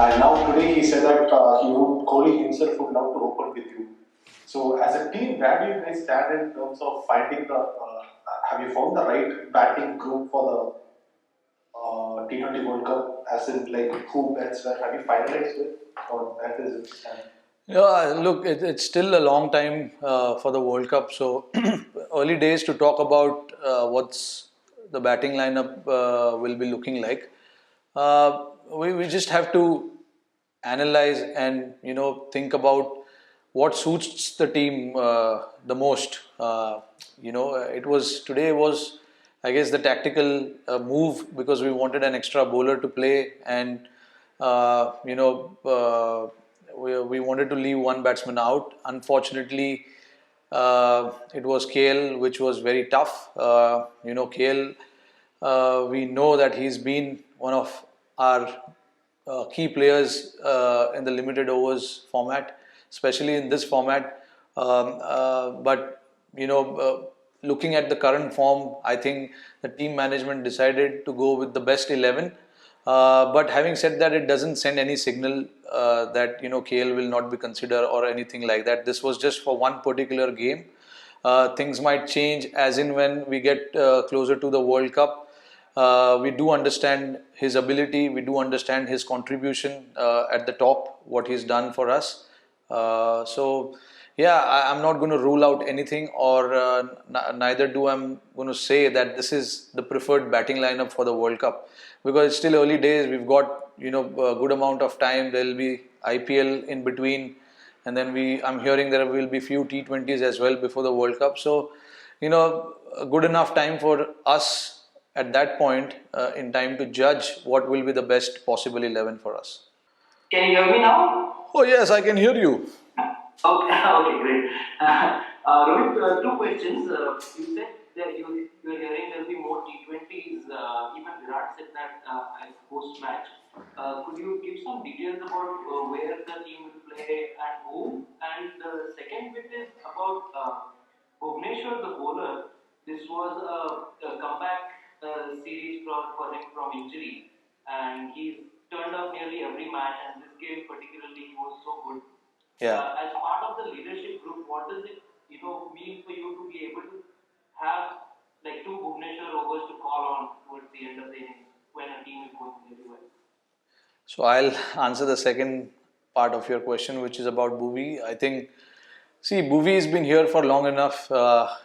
And now today he said that Kohli himself would love to open with you. So as a team, where do you guys stand in terms of finding the? Have you found the right batting group for the T20 World Cup? As in, like who bets where? Have you finalized it, or that is it stand? Yeah, look, it's still a long time for the World Cup, so early days to talk about what's the batting lineup will be looking like. We just have to analyze and think about what suits the team the most. It was today was I guess the tactical move because we wanted an extra bowler to play and uh, you know. Uh, we wanted to leave one batsman out. Unfortunately, it was KL, which was very tough. KL, we know that he's been one of our key players in the limited overs format, especially in this format. But looking at the current form, I think the team management decided to go with the best 11. But having said that, it doesn't send any signal that KL will not be considered or anything like that. This was just for one particular game. Things might change as in when we get closer to the World Cup. We do understand his ability, we do understand his contribution at the top, what he's done for us. Yeah, I'm not going to rule out anything, or neither do I'm going to say that this is the preferred batting lineup for the World Cup because it's still early days. We've got a good amount of time. There will be IPL in between, and then I'm hearing there will be few T20s as well before the World Cup. So, a good enough time for us at that point in time to judge what will be the best possible 11 for us. Can you hear me now? Oh yes, I can hear you. Okay, okay, great. Rohit, two questions. You said that you're hearing there'll be more T20s. Even Virat said that at post match. Could you give some details about where the team will play and whom? And the second bit is about Bhuvneshwar, the bowler. This was a comeback series for him from injury, and he's turned up nearly every match. And this game particularly, he was so good. Yeah. As part of the leadership group, what does it mean for you to be able to have like two Bhuvneshwar overs to call on towards the end of the innings when a team is going very well? So I'll answer the second part of your question, which is about Bhuvi. I think, see, Bhuvi has been here for long enough,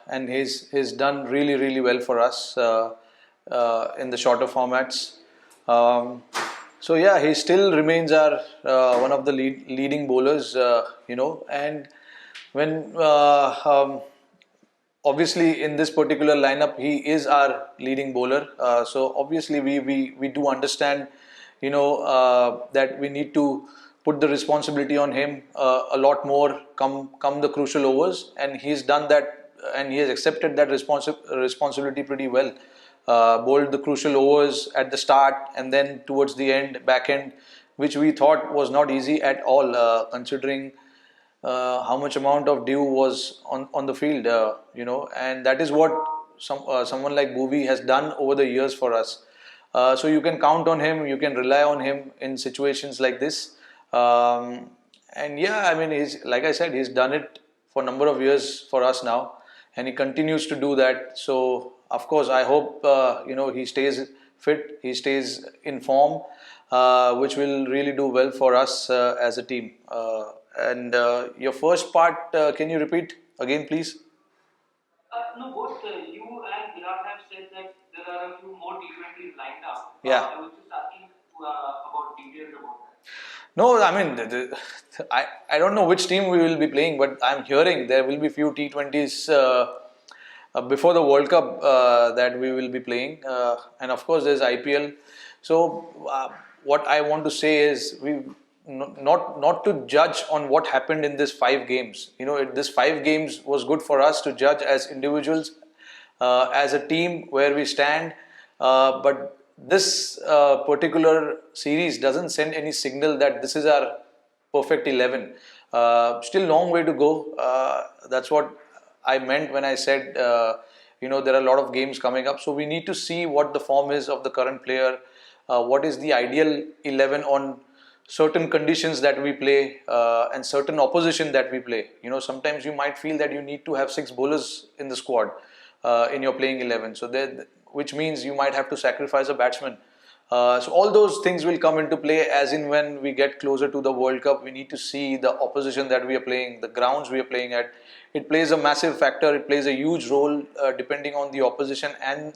and he's done really well for us in the shorter formats. Um, so yeah, he still remains our one of the leading bowlers, and when obviously in this particular lineup he is our leading bowler, so obviously we do understand that we need to put the responsibility on him a lot more come the crucial overs, and he's done that and he has accepted that responsibility pretty well. Bowled the crucial overs at the start and then towards the back end, which we thought was not easy at all, considering how much amount of dew was on the field, and that is what someone like Bhuvi has done over the years for us. So you can count on him, you can rely on him in situations like this. And yeah, I mean, he's, like I said, he's done it for a number of years for us now, and he continues to do that. So of course, I hope he stays fit, he stays in form, which will really do well for us as a team. And your first part, can you repeat again, please? No, both you and Virat have said that there are a few more T20s lined up. Yeah. I was just asking about details about that. No, I mean, I don't know which team we will be playing, but I'm hearing there will be few T20s before the World Cup that we will be playing, and of course there's IPL. So what I want to say is we not to judge on what happened in this 5 games. This 5 games was good for us to judge as individuals, as a team where we stand, but this particular series doesn't send any signal that this is our perfect 11. Still long way to go. That's what I meant when I said, there are a lot of games coming up. So we need to see what the form is of the current player, what is the ideal 11 on certain conditions that we play and certain opposition that we play. Sometimes you might feel that you need to have 6 bowlers in the squad in your playing 11. So which means you might have to sacrifice a batsman. So all those things will come into play as in when we get closer to the World Cup. We need to see the opposition that we are playing, the grounds we are playing at. It plays a massive factor. It plays a huge role depending on the opposition and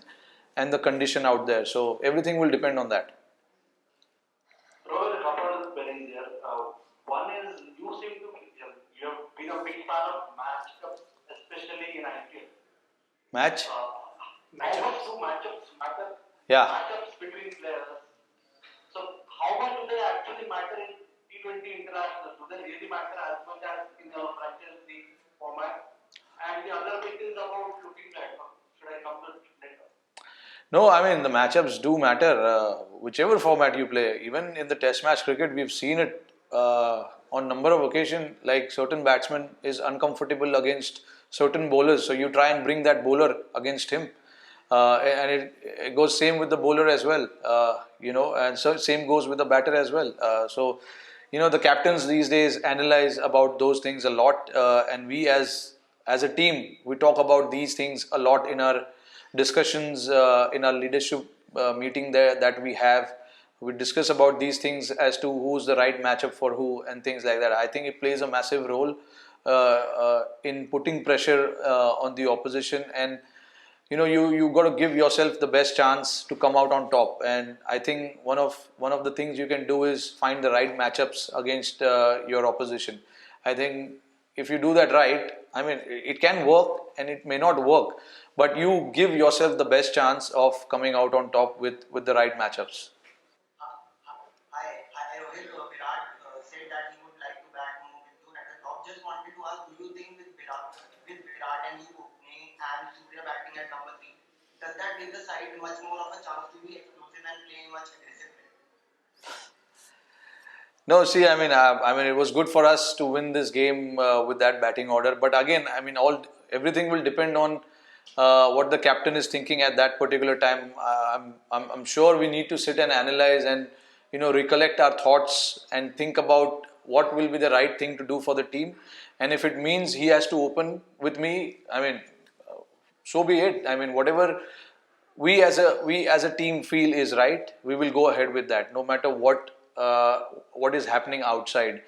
the condition out there. So everything will depend on that. Rohit, a couple of spellings here. One is you seem to be, you have been a big fan of matchups, especially in IPL. Match? How much do matchups matter? Yeah. Matchups between players. So how much do they actually matter in T20 internationals? Do they really matter as much as in the franchise league format? And the other bit is about looking at. Should I come to it later? No, I mean the matchups do matter, whichever format you play. Even in the Test match cricket, we've seen it on number of occasions. Like certain batsman is uncomfortable against certain bowlers, so you try and bring that bowler against him, and it goes same with the bowler as well. And so same goes with the batter as well. The captains these days analyze about those things a lot, and we as a team we talk about these things a lot in our discussions in our leadership meeting there that we have. We discuss about these things as to who's the right matchup for who and things like that. I think it plays a massive role in putting pressure on the opposition, and you got to give yourself the best chance to come out on top. And I think one of the things you can do is find the right matchups against your opposition. I think if you do that right, I mean it can work and it may not work, but you give yourself the best chance of coming out on top with the right matchups. I Rohit, Virat said that he would like to bat more with you at the top. Just wanted to ask, do you think with Virat and you opening and Surya batting at number 3, does that give the side much more of a chance to be explosive and play much aggressive play? No, see, I mean, it was good for us to win this game with that batting order. But again, I mean, everything will depend on what the captain is thinking at that particular time. I'm sure we need to sit and analyze and recollect our thoughts and think about what will be the right thing to do for the team. And if it means he has to open with me, I mean, so be it. I mean, whatever we as a team feel is right, we will go ahead with that, no matter what is happening outside.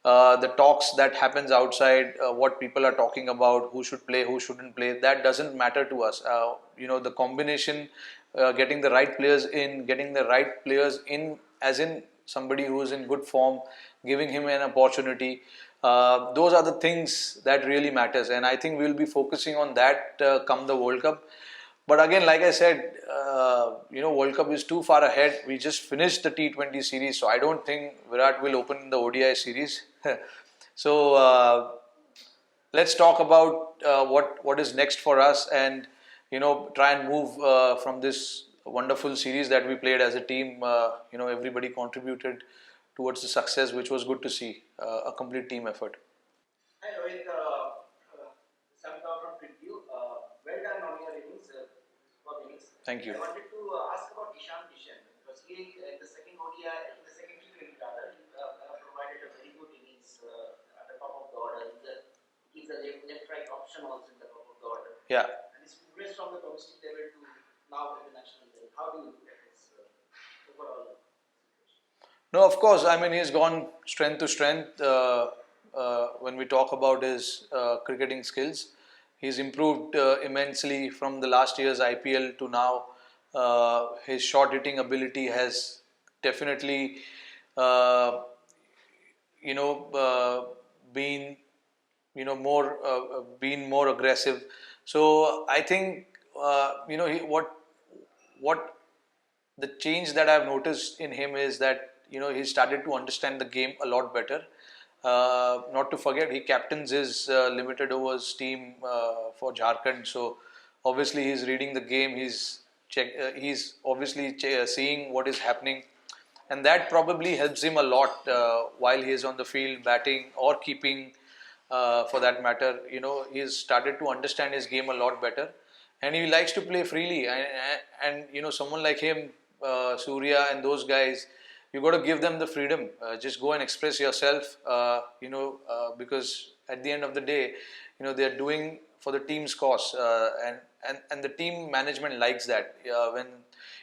The talks that happens outside, what people are talking about, who should play, who shouldn't play, that doesn't matter to us. The combination, getting the right players in, as in somebody who is in good form, giving him an opportunity. Those are the things that really matters, and I think we'll be focusing on that come the World Cup. But again, like I said, World Cup is too far ahead. We just finished the T20 series, so I don't think Virat will open the ODI series. So let's talk about what is next for us, and try and move from this wonderful series that we played as a team. Everybody contributed towards the success, which was good to see. A complete team effort. Hi Rohit, Samita from Preview. Well done on your innings. Thank you. I wanted to ask about Ishan Kishan because he in the second ODI, in the second T20 rather, he provided a very good innings at the top of the order. He's a left-right option also in the top of the order. Yeah. And he's progressed from the domestic level to now international level. How do you look at his overall? No, of course. I mean, he's gone strength to strength. When we talk about his cricketing skills, he's improved immensely from the last year's IPL to now. His short hitting ability has definitely, been, been more aggressive. So I think, what the change that I've noticed in him is that he started to understand the game a lot better. Not to forget, he captains his limited overs team for Jharkhand. So obviously he's reading the game. He's obviously seeing what is happening, and that probably helps him a lot while he is on the field, batting or keeping. For that matter, he's started to understand his game a lot better, and he likes to play freely. And someone like him, Surya, and those guys, you got to give them the freedom. Just go and express yourself. Because at the end of the day, they're doing for the team's cause, and the team management likes that. When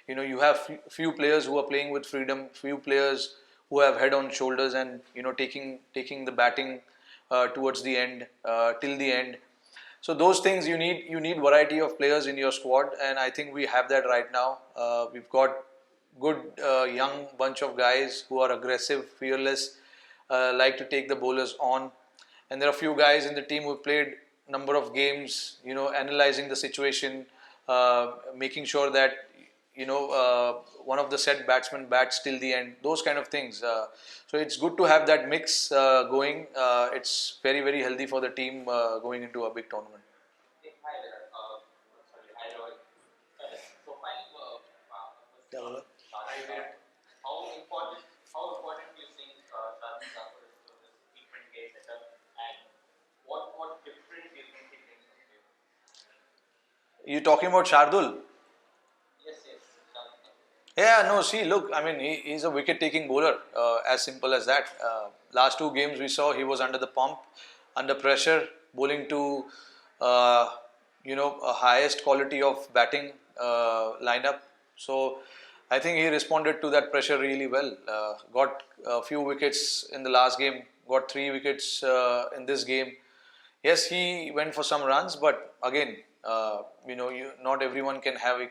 you have few players who are playing with freedom, few players who have head on shoulders, and taking the batting towards the end, till the end. So those things you need variety of players in your squad, and I think we have that right now. We've got good young bunch of guys who are aggressive, fearless, like to take the bowlers on, and there are a few guys in the team who played number of games, analyzing the situation, making sure that one of the set batsmen bats till the end. Those kind of things. So it's good to have that mix going. It's very very healthy for the team going into a big tournament. Hey, hi there. Sorry, hi Rohit. So my question on Shardul. How important do you think Shardul Thakur is to this T20 setup, and what difference do you think he brings to the table? You talking about Shardul? Yes, Shardul Thakur. Yeah, no, see, look, I mean, he's a wicket-taking bowler, as simple as that. Last two games we saw he was under the pump, under pressure, bowling to, a highest quality of batting lineup. So I think he responded to that pressure really well. Got a few wickets in the last game, got 3 wickets in this game. Yes, he went for some runs, but again, not everyone can have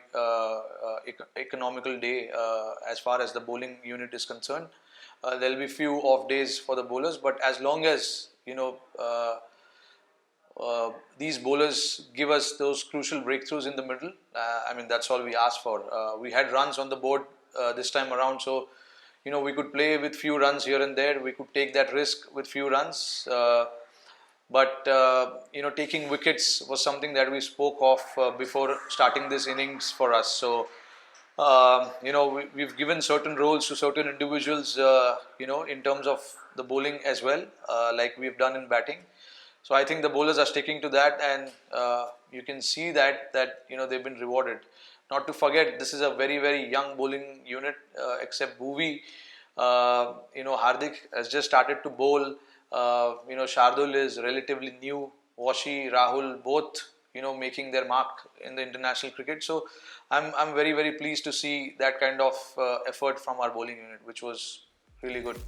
economical day as far as the bowling unit is concerned. There'll be few off days for the bowlers, but as long as these bowlers give us those crucial breakthroughs in the middle, I mean that's all we ask for. We had runs on the board this time around, so we could play with few runs here and there. We could take that risk with few runs. But taking wickets was something that we spoke of before starting this innings for us. So we've given certain roles to certain individuals, in terms of the bowling as well, like we've done in batting. So I think the bowlers are sticking to that, and you can see that they've been rewarded. Not to forget, this is a very very young bowling unit, except Bhuvi. Hardik has just started to bowl. Shardul is relatively new. Washi, Rahul, both making their mark in the international cricket. So I'm very very pleased to see that kind of effort from our bowling unit, which was really good.